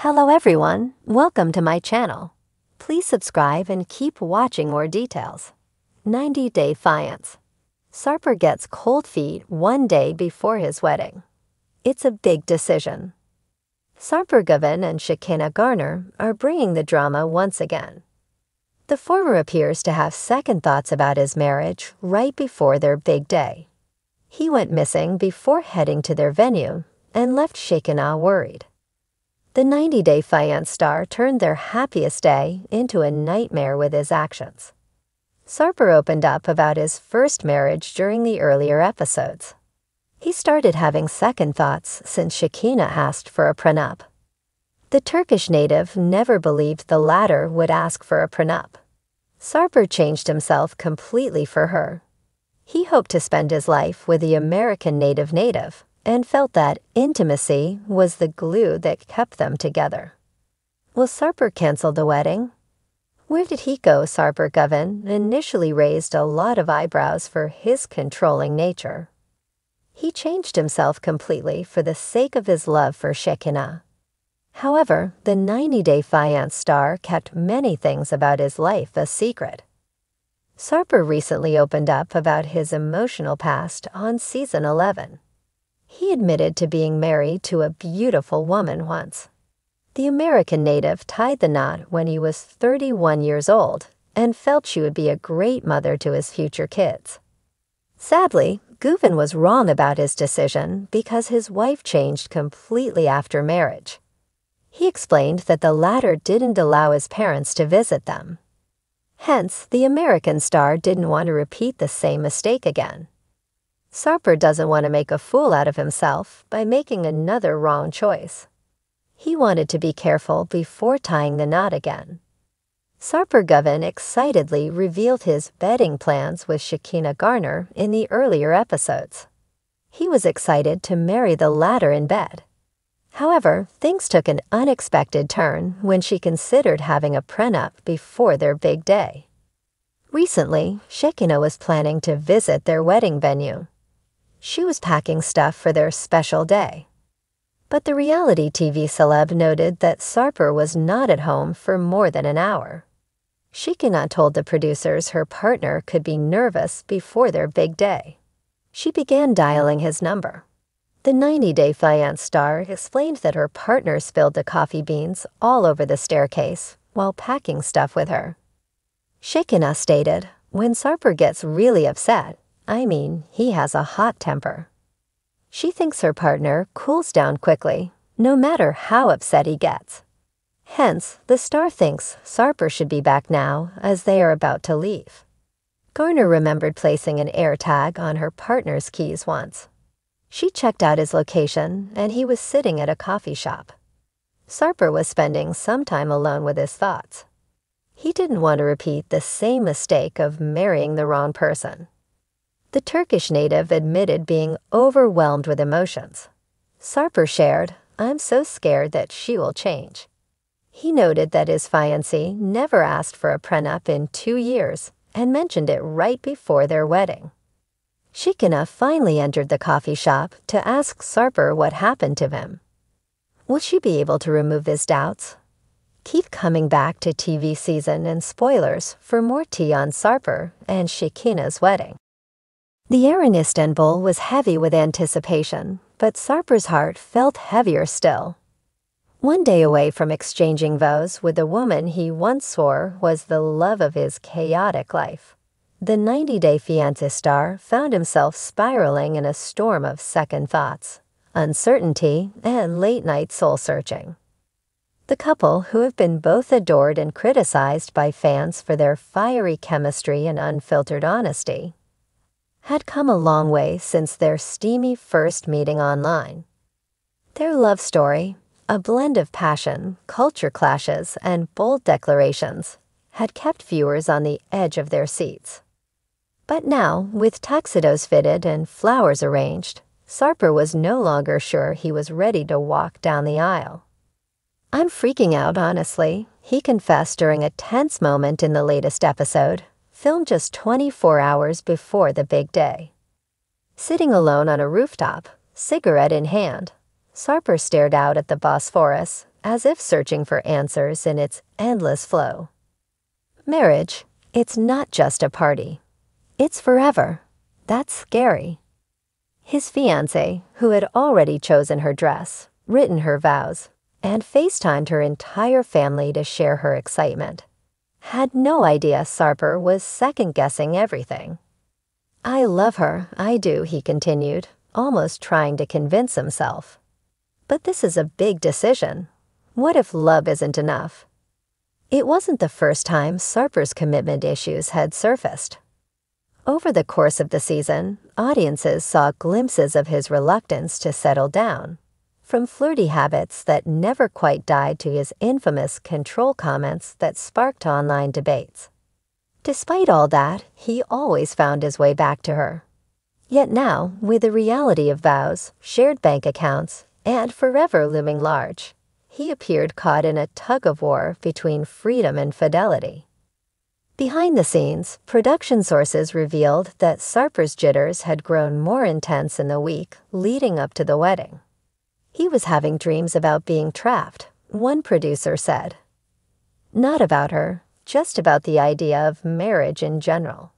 Hello everyone, welcome to my channel. Please subscribe and keep watching more details. 90-Day Fiance. Sarper gets cold feet one day before his wedding. It's a big decision. Sarper Gavin and Shekinah Garner are bringing the drama once again. The former appears to have second thoughts about his marriage right before their big day. He went missing before heading to their venue and left Shekinah worried. The 90-Day Fiance star turned their happiest day into a nightmare with his actions. Sarper opened up about his first marriage during the earlier episodes. He started having second thoughts since Shekinah asked for a prenup. The Turkish native never believed the latter would ask for a prenup. Sarper changed himself completely for her. He hoped to spend his life with the American native and felt that intimacy was the glue that kept them together. Will Sarper cancel the wedding? Where did he go? Sarper Gavin initially raised a lot of eyebrows for his controlling nature. He changed himself completely for the sake of his love for Shekinah. However, the 90-Day Fiance star kept many things about his life a secret. Sarper recently opened up about his emotional past on season 11. He admitted to being married to a beautiful woman once. The American native tied the knot when he was 31 years old and felt she would be a great mother to his future kids. Sadly, Gavin was wrong about his decision because his wife changed completely after marriage. He explained that the latter didn't allow his parents to visit them. Hence, the American star didn't want to repeat the same mistake again. Sarper doesn't want to make a fool out of himself by making another wrong choice. He wanted to be careful before tying the knot again. Sarper Gavin excitedly revealed his bedding plans with Shekinah Garner in the earlier episodes. He was excited to marry the latter in bed. However, things took an unexpected turn when she considered having a prenup before their big day. Recently, Shekinah was planning to visit their wedding venue. She was packing stuff for their special day. But the reality TV celeb noted that Sarper was not at home for more than an hour. Shekinah told the producers her partner could be nervous before their big day. She began dialing his number. The 90-Day Fiance star explained that her partner spilled the coffee beans all over the staircase while packing stuff with her. Shekinah stated, "When Sarper gets really upset, he has a hot temper." She thinks her partner cools down quickly, no matter how upset he gets. Hence, the star thinks Sarper should be back now as they are about to leave. Garner remembered placing an AirTag on her partner's keys once. She checked out his location, and he was sitting at a coffee shop. Sarper was spending some time alone with his thoughts. He didn't want to repeat the same mistake of marrying the wrong person. The Turkish native admitted being overwhelmed with emotions. Sarper shared, "I'm so scared that she will change." He noted that his fiancée never asked for a prenup in 2 years and mentioned it right before their wedding. Shekinah finally entered the coffee shop to ask Sarper what happened to him. Will she be able to remove his doubts? Keep coming back to TV season and spoilers for more tea on Sarper and Shekinah's wedding. The air in Istanbul was heavy with anticipation, but Sarper's heart felt heavier still. One day away from exchanging vows with the woman he once swore was the love of his chaotic life, the 90-Day Fiance star found himself spiraling in a storm of second thoughts, uncertainty, and late-night soul-searching. The couple, who have been both adored and criticized by fans for their fiery chemistry and unfiltered honesty, had come a long way since their steamy first meeting online. Their love story, a blend of passion, culture clashes, and bold declarations, had kept viewers on the edge of their seats. But now, with tuxedos fitted and flowers arranged, Sarper was no longer sure he was ready to walk down the aisle. "I'm freaking out, honestly," he confessed during a tense moment in the latest episode, filmed just 24 hours before the big day. Sitting alone on a rooftop, cigarette in hand, Sarper stared out at the Bosphorus, as if searching for answers in its endless flow. Marriage, it's not just a party. It's forever. That's scary. His fiancé, who had already chosen her dress, written her vows, and FaceTimed her entire family to share her excitement, had no idea Sarper was second-guessing everything. "I love her, I do," he continued, almost trying to convince himself. "But this is a big decision. What if love isn't enough?" It wasn't the first time Sarper's commitment issues had surfaced. Over the course of the season, audiences saw glimpses of his reluctance to settle down, from flirty habits that never quite died to his infamous control comments that sparked online debates. Despite all that, he always found his way back to her. Yet now, with the reality of vows, shared bank accounts, and forever looming large, he appeared caught in a tug-of-war between freedom and fidelity. Behind the scenes, production sources revealed that Sarper's jitters had grown more intense in the week leading up to the wedding. He was having dreams about being trapped, one producer said. Not about her, just about the idea of marriage in general.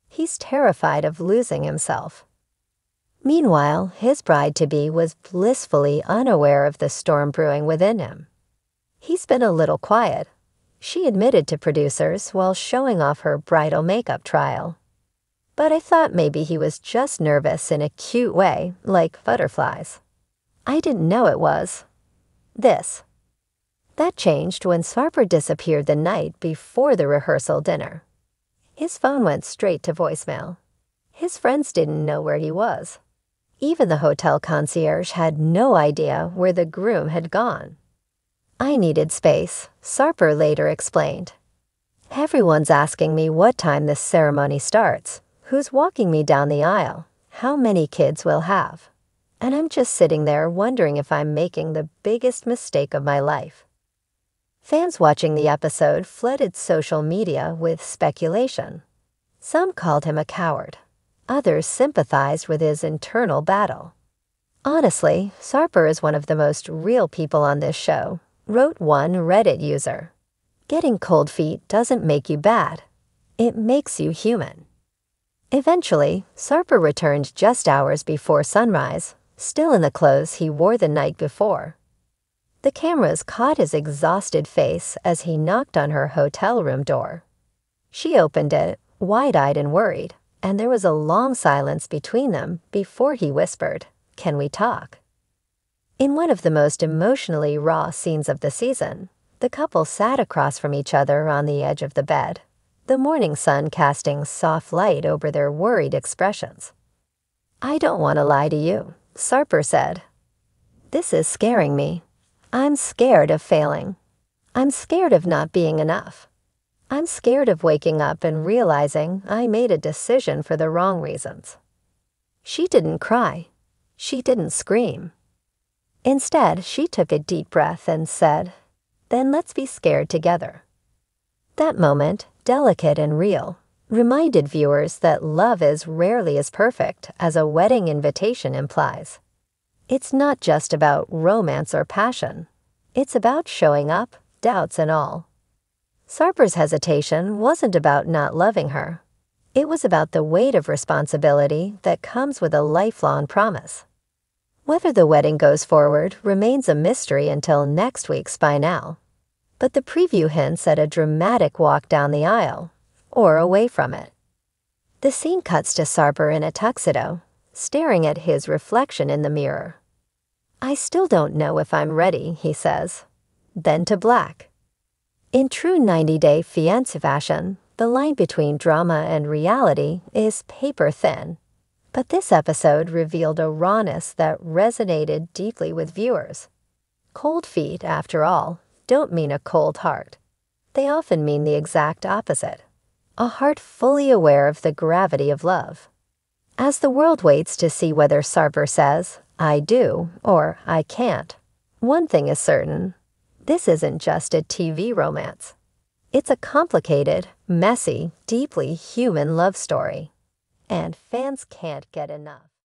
He's terrified of losing himself. Meanwhile, his bride-to-be was blissfully unaware of the storm brewing within him. He's been a little quiet, she admitted to producers while showing off her bridal makeup trial. But I thought maybe he was just nervous in a cute way, like butterflies. I didn't know it was this. That changed when Sarper disappeared the night before the rehearsal dinner. His phone went straight to voicemail. His friends didn't know where he was. Even the hotel concierge had no idea where the groom had gone. "I needed space," Sarper later explained. "Everyone's asking me what time this ceremony starts, who's walking me down the aisle, how many kids we'll have. And I'm just sitting there wondering if I'm making the biggest mistake of my life." Fans watching the episode flooded social media with speculation. Some called him a coward. Others sympathized with his internal battle. "Honestly, Sarper is one of the most real people on this show," wrote one Reddit user. "Getting cold feet doesn't make you bad. It makes you human." Eventually, Sarper returned just hours before sunrise, still in the clothes he wore the night before. The cameras caught his exhausted face as he knocked on her hotel room door. She opened it, wide-eyed and worried, and there was a long silence between them before he whispered, "Can we talk?" In one of the most emotionally raw scenes of the season, the couple sat across from each other on the edge of the bed, the morning sun casting soft light over their worried expressions. "I don't want to lie to you," Sarper said. "This is scaring me. I'm scared of failing. I'm scared of not being enough. I'm scared of waking up and realizing I made a decision for the wrong reasons." She didn't cry. She didn't scream. Instead, she took a deep breath and said, "Then let's be scared together." That moment, delicate and real, reminded viewers that love is rarely as perfect as a wedding invitation implies. It's not just about romance or passion. It's about showing up, doubts and all. Sarper's hesitation wasn't about not loving her. It was about the weight of responsibility that comes with a lifelong promise. Whether the wedding goes forward remains a mystery until next week's finale. But the preview hints at a dramatic walk down the aisle, or away from it. The scene cuts to Sarper in a tuxedo, staring at his reflection in the mirror. "I still don't know if I'm ready," he says. Then to black. In true 90-Day Fiance fashion, the line between drama and reality is paper thin. But this episode revealed a rawness that resonated deeply with viewers. Cold feet, after all, don't mean a cold heart. They often mean the exact opposite. A heart fully aware of the gravity of love. As the world waits to see whether Sarper says, "I do," or "I can't," one thing is certain. This isn't just a TV romance. It's a complicated, messy, deeply human love story. And fans can't get enough.